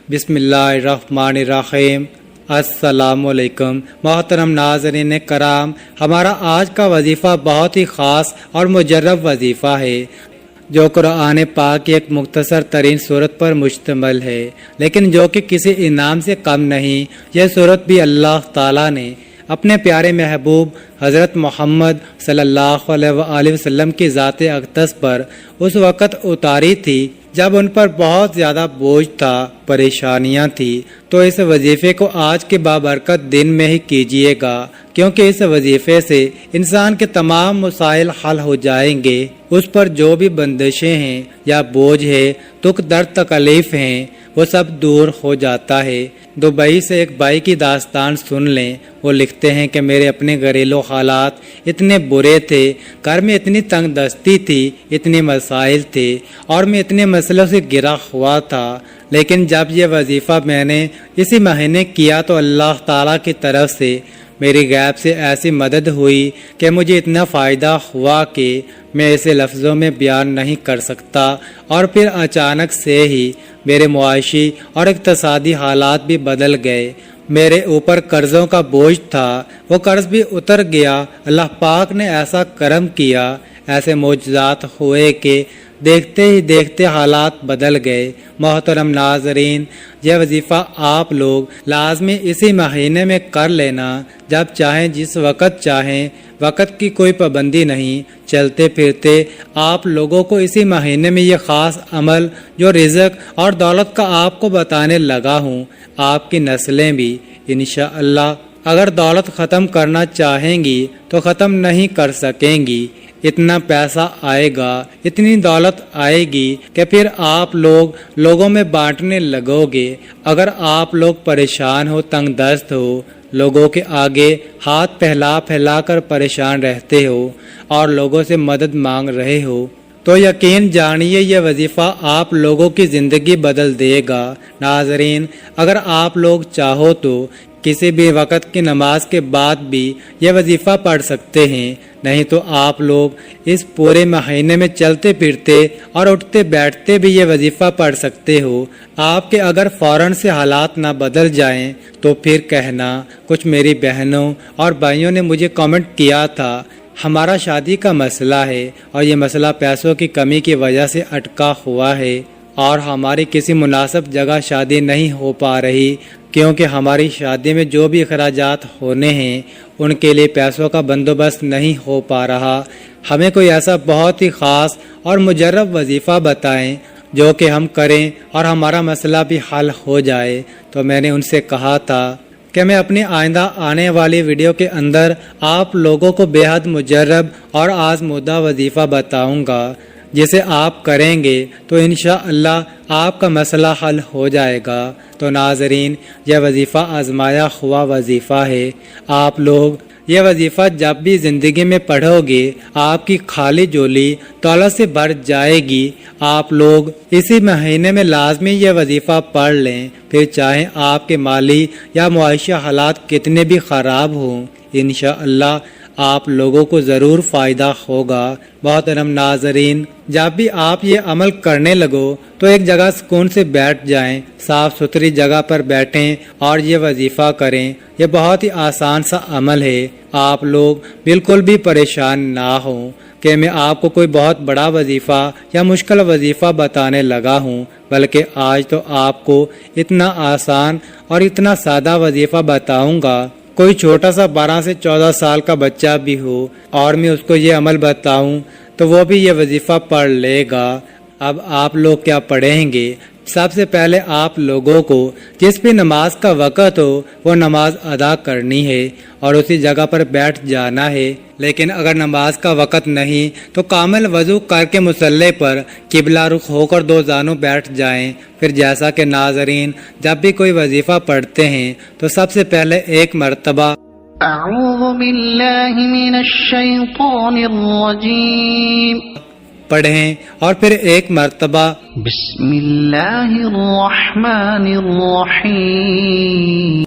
بسم اللہ الرحمن الرحیم۔ السلام علیکم محترم ناظرین کرام، ہمارا آج کا وظیفہ بہت ہی خاص اور مجرب وظیفہ ہے جو قرآن پاک کی ایک مختصر ترین صورت پر مشتمل ہے، لیکن جو کہ کسی انعام سے کم نہیں۔ یہ صورت بھی اللہ تعالیٰ نے اپنے پیارے محبوب حضرت محمد صلی اللہ علیہ وآلہ وسلم کی ذات اقدس پر اس وقت اتاری تھی جب ان پر بہت زیادہ بوجھ تھا، پریشانیاں تھی۔ تو اس وظیفے کو آج کے بابرکت دن میں ہی کیجیے گا، کیونکہ اس وظیفے سے انسان کے تمام مسائل حل ہو جائیں گے۔ اس پر جو بھی بندشیں ہیں یا بوجھ ہے، دکھ درد تکلیف ہیں، وہ سب دور ہو جاتا ہے۔ دبئی سے ایک بھائی کی داستان سن لیں۔ وہ لکھتے ہیں کہ میرے اپنے گھریلو حالات اتنے برے تھے، گھر میں اتنی تنگ دستی تھی، اتنے مسائل تھے اور میں اتنے مسئلوں سے گھرا ہوا تھا، لیکن جب یہ وظیفہ میں نے اسی مہینے کیا تو اللہ تعالیٰ کی طرف سے میری غیب سے ایسی مدد ہوئی کہ مجھے اتنا فائدہ ہوا کہ میں اسے لفظوں میں بیان نہیں کر سکتا۔ اور پھر اچانک سے ہی میرے معاشی اور اقتصادی حالات بھی بدل گئے۔ میرے اوپر قرضوں کا بوجھ تھا، وہ قرض بھی اتر گیا۔ اللہ پاک نے ایسا کرم کیا، ایسے معجزات ہوئے کہ دیکھتے ہی دیکھتے حالات بدل گئے۔ محترم ناظرین، یہ وظیفہ آپ لوگ لازمی اسی مہینے میں کر لینا، جب چاہیں جس وقت چاہیں، وقت کی کوئی پابندی نہیں۔ چلتے پھرتے آپ لوگوں کو اسی مہینے میں یہ خاص عمل جو رزق اور دولت کا آپ کو بتانے لگا ہوں، آپ کی نسلیں بھی انشاءاللہ اگر دولت ختم کرنا چاہیں گی تو ختم نہیں کر سکیں گی۔ اتنا پیسہ آئے گا، اتنی دولت آئے گی کہ پھر آپ لوگوں میں بانٹنے لگو گے۔ اگر آپ لوگ پریشان ہو، تنگ دست ہو، لوگوں کے آگے ہاتھ پھیلا پھیلا کر پریشان رہتے ہو اور لوگوں سے مدد مانگ رہے ہو، تو یقین جانیے یہ وظیفہ آپ لوگوں کی زندگی بدل دے گا۔ ناظرین، اگر آپ لوگ چاہو تو کسی بھی وقت کی نماز کے بعد بھی یہ وظیفہ پڑھ سکتے ہیں، نہیں تو آپ لوگ اس پورے مہینے میں چلتے پھرتے اور اٹھتے بیٹھتے بھی یہ وظیفہ پڑھ سکتے ہو۔ آپ کے اگر فوراً سے حالات نہ بدل جائیں تو پھر کہنا۔ کچھ میری بہنوں اور بھائیوں نے مجھے کامنٹ کیا تھا، ہمارا شادی کا مسئلہ ہے اور یہ مسئلہ پیسوں کی کمی کی وجہ سے اٹکا ہوا ہے اور ہماری کسی مناسب جگہ شادی نہیں ہو پا رہی، کیونکہ ہماری شادی میں جو بھی اخراجات ہونے ہیں ان کے لیے پیسوں کا بندوبست نہیں ہو پا رہا۔ ہمیں کوئی ایسا بہت ہی خاص اور مجرب وظیفہ بتائیں جو کہ ہم کریں اور ہمارا مسئلہ بھی حل ہو جائے۔ تو میں نے ان سے کہا تھا کہ میں اپنی آئندہ آنے والی ویڈیو کے اندر آپ لوگوں کو بے حد مجرب اور آزمودہ وظیفہ بتاؤں گا، جسے آپ کریں گے تو انشاءاللہ آپ کا مسئلہ حل ہو جائے گا۔ تو ناظرین، یہ وظیفہ آزمایا ہوا وظیفہ ہے۔ آپ لوگ یہ وظیفہ جب بھی زندگی میں پڑھو گے، آپ کی خالی جولی دولت سے بھر جائے گی۔ آپ لوگ اسی مہینے میں لازمی یہ وظیفہ پڑھ لیں، پھر چاہے آپ کے مالی یا معاشی حالات کتنے بھی خراب ہوں، انشاءاللہ آپ لوگوں کو ضرور فائدہ ہوگا۔ محترم ناظرین، جب بھی آپ یہ عمل کرنے لگو تو ایک جگہ سکون سے بیٹھ جائیں، صاف ستھری جگہ پر بیٹھیں اور یہ وظیفہ کریں۔ یہ بہت ہی آسان سا عمل ہے، آپ لوگ بالکل بھی پریشان نہ ہوں کہ میں آپ کو کوئی بہت بڑا وظیفہ یا مشکل وظیفہ بتانے لگا ہوں، بلکہ آج تو آپ کو اتنا آسان اور اتنا سادہ وظیفہ بتاؤں گا، کوئی چھوٹا سا 12 سے 14 سال کا بچہ بھی ہو اور میں اس کو یہ عمل بتاؤں تو وہ بھی یہ وظیفہ پڑھ لے گا۔ اب آپ لوگ کیا پڑھیں گے؟ سب سے پہلے آپ لوگوں کو جس بھی نماز کا وقت ہو وہ نماز ادا کرنی ہے اور اسی جگہ پر بیٹھ جانا ہے۔ لیکن اگر نماز کا وقت نہیں تو کامل وضو کر کے مصلی پر قبلہ رخ ہو کر 2 زانوں بیٹھ جائیں۔ پھر جیسا کہ ناظرین جب بھی کوئی وظیفہ پڑھتے ہیں تو سب سے پہلے ایک مرتبہ اعوذ باللہ من الشیطان الرجیم پڑھیں اور پھر ایک مرتبہ بسم اللہ الرحمن الرحیم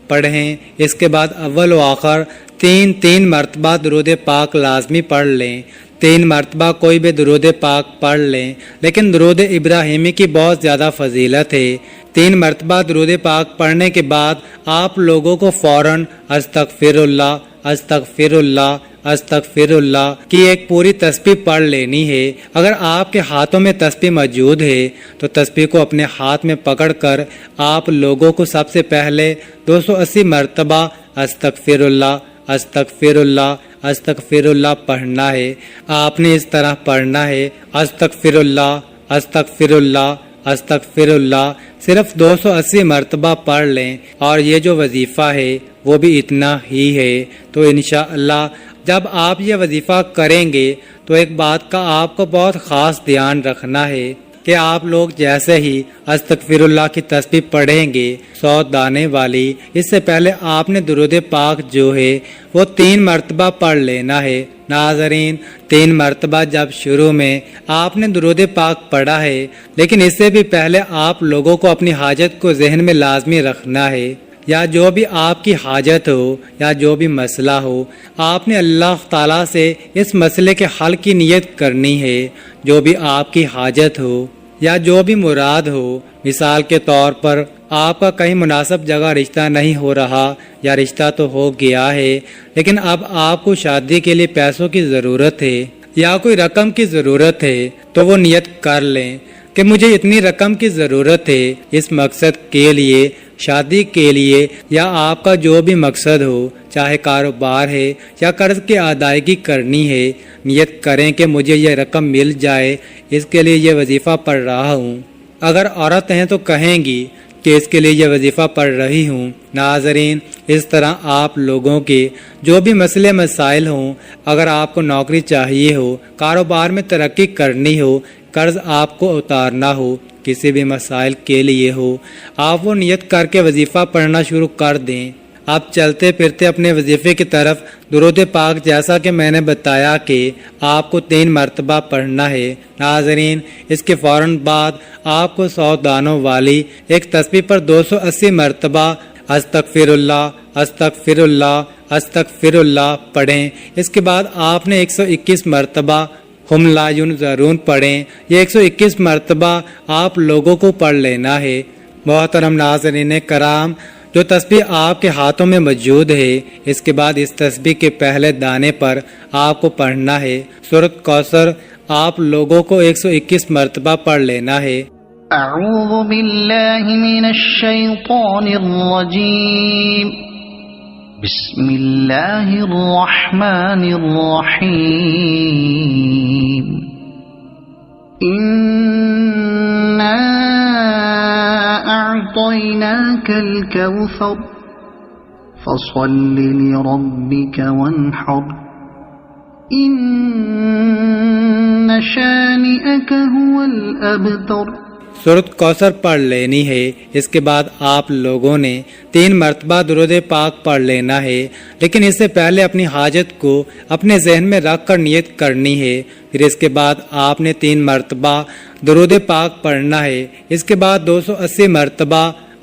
پڑھیں۔ اس کے بعد اول و آخر تین مرتبہ درود پاک لازمی پڑھ لیں۔ 3 مرتبہ کوئی بھی درود پاک پڑھ لیں، لیکن درود ابراہیمی کی بہت زیادہ فضیلت ہے۔ 3 مرتبہ درود پاک پڑھنے کے بعد آپ لوگوں کو فوراً استغفر اللہ استغفر اللہ استغفر اللہ کی ایک پوری تسبیح پڑھ لینی ہے۔ اگر آپ کے ہاتھوں میں تسبیح موجود ہے تو تسبیح کو اپنے ہاتھ میں پکڑ کر آپ لوگوں کو سب سے پہلے 280 مرتبہ استغفر اللہ استغفر اللہ استغفر اللہ پڑھنا ہے۔ آپ نے اس طرح پڑھنا ہے استغفر اللہ استغفر اللہ استغفر اللہ، صرف 280 مرتبہ پڑھ لیں، اور یہ جو وظیفہ ہے وہ بھی اتنا ہی ہے۔ تو انشاءاللہ جب آپ یہ وظیفہ کریں گے تو ایک بات کا آپ کو بہت خاص دھیان رکھنا ہے کہ آپ لوگ جیسے ہی استغفر اللہ کی تسبیح پڑھیں گے 100 دانے والی، اس سے پہلے آپ نے درود پاک جو ہے وہ 3 مرتبہ پڑھ لینا ہے۔ ناظرین، 3 مرتبہ جب شروع میں آپ نے درود پاک پڑھا ہے، لیکن اس سے بھی پہلے آپ لوگوں کو اپنی حاجت کو ذہن میں لازمی رکھنا ہے، یا جو بھی آپ کی حاجت ہو یا جو بھی مسئلہ ہو، آپ نے اللہ تعالیٰ سے اس مسئلے کے حل کی نیت کرنی ہے۔ جو بھی آپ کی حاجت ہو یا جو بھی مراد ہو، مثال کے طور پر آپ کا کہیں مناسب جگہ رشتہ نہیں ہو رہا، یا رشتہ تو ہو گیا ہے لیکن اب آپ کو شادی کے لیے پیسوں کی ضرورت ہے یا کوئی رقم کی ضرورت ہے، تو وہ نیت کر لیں کہ مجھے اتنی رقم کی ضرورت ہے اس مقصد کے لیے، شادی کے لیے، یا آپ کا جو بھی مقصد ہو، چاہے کاروبار ہے یا قرض کی ادائیگی کرنی ہے، نیت کریں کہ مجھے یہ رقم مل جائے، اس کے لیے یہ وظیفہ پڑھ رہا ہوں۔ اگر عورت ہیں تو کہیں گی کہ اس کے لیے یہ وظیفہ پڑھ رہی ہوں۔ ناظرین، اس طرح آپ لوگوں کے جو بھی مسئلے مسائل ہوں، اگر آپ کو نوکری چاہیے ہو، کاروبار میں ترقی کرنی ہو، قرض آپ کو اتارنا ہو، کسی بھی مسائل کے لیے ہو، آپ وہ نیت کر کے وظیفہ پڑھنا شروع کر دیں۔ آپ چلتے پھرتے اپنے وظیفے کی طرف درود پاک جیسا کہ میں نے بتایا کہ آپ کو 3 مرتبہ پڑھنا ہے۔ ناظرین، اس کے فوراً بعد آپ کو 100 دانوں والی ایک تسبیح پر 280 مرتبہ استغفر اللہ استغفر اللہ استغفر اللہ پڑھیں۔ اس کے بعد آپ نے 121 مرتبہ ہم لا ینظرون پڑھیں۔ یہ 121 مرتبہ آپ لوگوں کو پڑھ لینا ہے۔ محترم ناظرین کرام، جو تسبیح آپ کے ہاتھوں میں موجود ہے، اس کے بعد اس تسبیح کے پہلے دانے پر آپ کو پڑھنا ہے سورۃ کوثر۔ آپ لوگوں کو 121 مرتبہ پڑھ لینا ہے۔ اعوذ باللہ من الشیطان الرجیم، بسم اللہ الرحمن الرحیم، اِنَّا أعطيناك الكوثر فصل لربك وانحر إن شانئك هو الأبتر۔ سورۃ کوثر پڑھ لینی ہے۔ اس کے بعد آپ لوگوں نے 3 مرتبہ درود پاک پڑھ لینا ہے، لیکن اس سے پہلے اپنی حاجت کو اپنے ذہن میں رکھ کر نیت کرنی ہے۔ پھر اس کے بعد آپ نے 3 مرتبہ درود پاک پڑھنا ہے۔ اس کے بعد 280 مرتبہ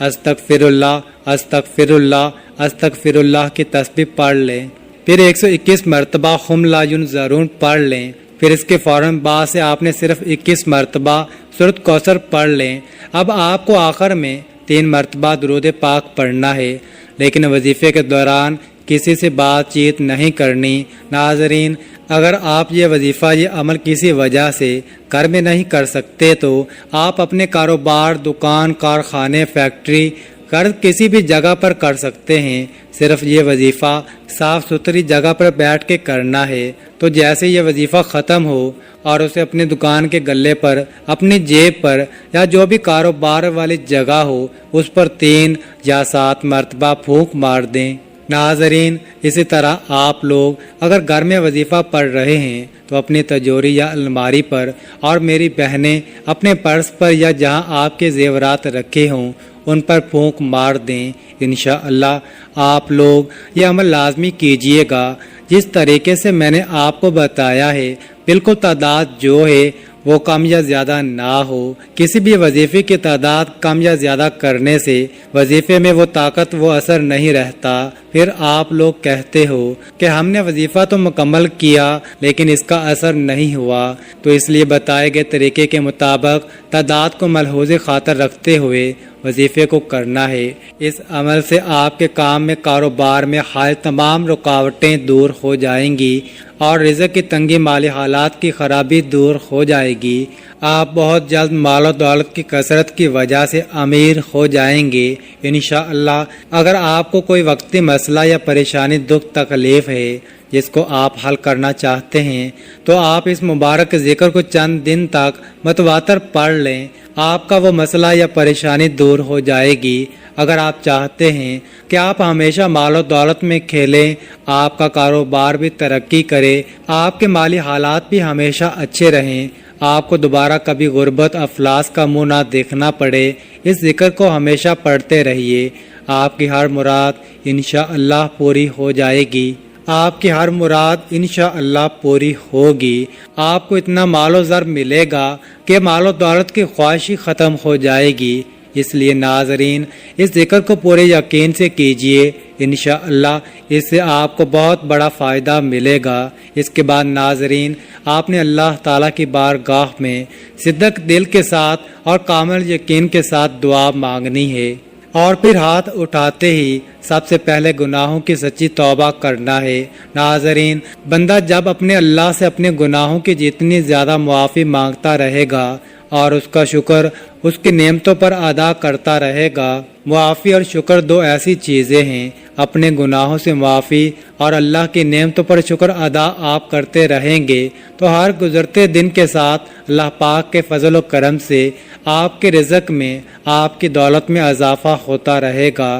استغفر اللہ استغفر اللہ استغفر اللہ کی تسبیح پڑھ لیں۔ پھر 121 مرتبہ ہم لا ینظرون پڑھ لیں۔ پھر اس کے فوراً بعد سے آپ نے صرف 21 مرتبہ سورۃ کوثر پڑھ لیں۔ اب آپ کو آخر میں 3 مرتبہ درود پاک پڑھنا ہے، لیکن وظیفے کے دوران کسی سے بات چیت نہیں کرنی۔ ناظرین، اگر آپ یہ وظیفہ یہ عمل کسی وجہ سے گھر میں نہیں کر سکتے تو آپ اپنے کاروبار، دکان، کارخانے، فیکٹری، قرض کسی بھی جگہ پر کر سکتے ہیں۔ صرف یہ وظیفہ صاف ستھری جگہ پر بیٹھ کے کرنا ہے۔ تو جیسے یہ وظیفہ ختم ہو اور اسے اپنی دکان کے گلے پر، اپنی جیب پر، یا جو بھی کاروبار والی جگہ ہو اس پر 3 یا 7 مرتبہ پھونک مار دیں۔ ناظرین، اسی طرح آپ لوگ اگر گھر میں وظیفہ پڑھ رہے ہیں تو اپنی تجوری یا الماری پر، اور میری بہنیں اپنے پرس پر یا جہاں آپ کے زیورات رکھے ہوں ان پر پھونک مار دیں۔ انشاءاللہ آپ لوگ یہ عمل لازمی کیجئے گا جس طریقے سے میں نے آپ کو بتایا ہے۔ بالکل تعداد جو ہے وہ کم یا زیادہ نہ ہو۔ کسی بھی وظیفے کی تعداد کم یا زیادہ کرنے سے وظیفے میں وہ طاقت، وہ اثر نہیں رہتا۔ پھر آپ لوگ کہتے ہو کہ ہم نے وظیفہ تو مکمل کیا لیکن اس کا اثر نہیں ہوا، تو اس لیے بتائے گئے طریقے کے مطابق تعداد کو ملحوظ خاطر رکھتے ہوئے وظیفے کو کرنا ہے۔ اس عمل سے آپ کے کام میں، کاروبار میں حائل تمام رکاوٹیں دور ہو جائیں گی اور رزق کی تنگی، مالی حالات کی خرابی دور ہو جائے گی۔ آپ بہت جلد مال و دولت کی کثرت کی وجہ سے امیر ہو جائیں گے انشاءاللہ۔ اگر آپ کو کوئی وقتی مسئلہ یا پریشانی، دکھ، تکلیف ہے جس کو آپ حل کرنا چاہتے ہیں تو آپ اس مبارک ذکر کو چند دن تک متواتر پڑھ لیں، آپ کا وہ مسئلہ یا پریشانی دور ہو جائے گی۔ اگر آپ چاہتے ہیں کہ آپ ہمیشہ مال و دولت میں کھیلیں، آپ کا کاروبار بھی ترقی کرے، آپ کے مالی حالات بھی ہمیشہ اچھے رہیں، آپ کو دوبارہ کبھی غربت، افلاس کا منہ نہ دیکھنا پڑے، اس ذکر کو ہمیشہ پڑھتے رہیے، آپ کی ہر مراد انشاءاللہ پوری ہو جائے گی۔ آپ کی ہر مراد انشاءاللہ پوری ہوگی۔ آپ کو اتنا مال و زر ملے گا کہ مال و دولت کی خواہش ہی ختم ہو جائے گی۔ اس لیے ناظرین، اس ذکر کو پورے یقین سے کیجئے، انشاءاللہ اس سے آپ کو بہت بڑا فائدہ ملے گا۔ اس کے بعد ناظرین، آپ نے اللہ تعالیٰ کی بارگاہ میں صدق دل کے ساتھ اور کامل یقین کے ساتھ دعا مانگنی ہے، اور پھر ہاتھ اٹھاتے ہی سب سے پہلے گناہوں کی سچی توبہ کرنا ہے۔ ناظرین، بندہ جب اپنے اللہ سے اپنے گناہوں کی جتنی زیادہ معافی مانگتا رہے گا اور اس کا شکر اس کی نعمتوں پر ادا کرتا رہے گا، معافی اور شکر دو ایسی چیزیں ہیں، اپنے گناہوں سے معافی اور اللہ کی نعمتوں پر شکر ادا آپ کرتے رہیں گے تو ہر گزرتے دن کے ساتھ اللہ پاک کے فضل و کرم سے آپ کے رزق میں، آپ کی دولت میں اضافہ ہوتا رہے گا۔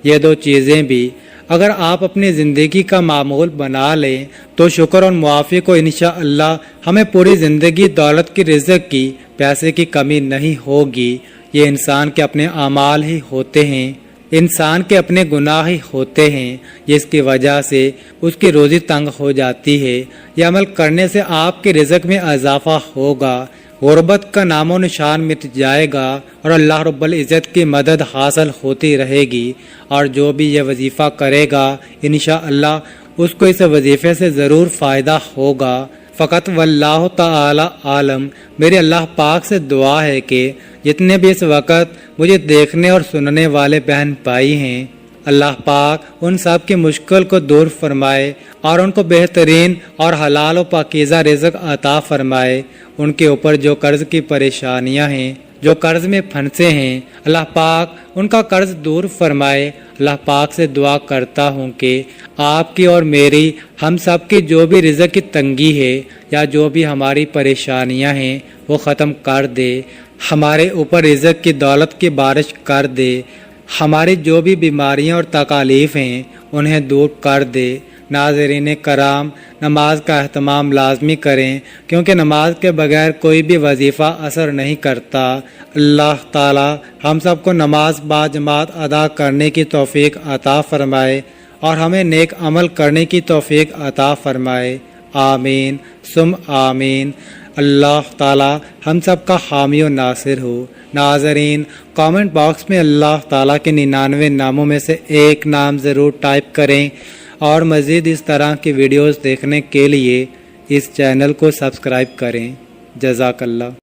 یہ دو چیزیں بھی اگر آپ اپنی زندگی کا معمول بنا لیں تو شکر اور معافی کو انشاءاللہ ہمیں پوری زندگی دولت کی، رزق کی، پیسے کی کمی نہیں ہوگی۔ یہ انسان کے اپنے اعمال ہی ہوتے ہیں، انسان کے اپنے گناہ ہی ہوتے ہیں جس کی وجہ سے اس کی روزی تنگ ہو جاتی ہے۔ یہ عمل کرنے سے آپ کے رزق میں اضافہ ہوگا، غربت کا نام و نشان مٹ جائے گا اور اللہ رب العزت کی مدد حاصل ہوتی رہے گی۔ اور جو بھی یہ وظیفہ کرے گا انشاءاللہ اس کو اس وظیفے سے ضرور فائدہ ہوگا۔ فقط واللہ تعالی عالم، میرے اللہ پاک سے دعا ہے کہ جتنے بھی اس وقت مجھے دیکھنے اور سننے والے بہن بھائی ہیں، اللہ پاک ان سب کی مشکل کو دور فرمائے اور ان کو بہترین اور حلال و پاکیزہ رزق عطا فرمائے۔ ان کے اوپر جو قرض کی پریشانیاں ہیں، جو قرض میں پھنسے ہیں، اللہ پاک ان کا قرض دور فرمائے۔ اللہ پاک سے دعا کرتا ہوں کہ آپ کی اور میری، ہم سب کی جو بھی رزق کی تنگی ہے یا جو بھی ہماری پریشانیاں ہیں وہ ختم کر دے، ہمارے اوپر رزق کی، دولت کی بارش کر دے، ہماری جو بھی بیماریاں اور تکالیف ہیں انہیں دور کر دے۔ ناظرین کرام، نماز کا اہتمام لازمی کریں کیونکہ نماز کے بغیر کوئی بھی وظیفہ اثر نہیں کرتا۔ اللہ تعالی ہم سب کو نماز با جماعت ادا کرنے کی توفیق عطا فرمائے اور ہمیں نیک عمل کرنے کی توفیق عطا فرمائے، آمین ثم آمین۔ اللہ تعالی ہم سب کا حامی و ناصر ہو۔ ناظرین، کامنٹ باکس میں اللہ تعالیٰ کے 99 ناموں میں سے ایک نام ضرور ٹائپ کریں اور مزید اس طرح کی ویڈیوز دیکھنے کے لیے اس چینل کو سبسکرائب کریں۔ جزاک اللہ۔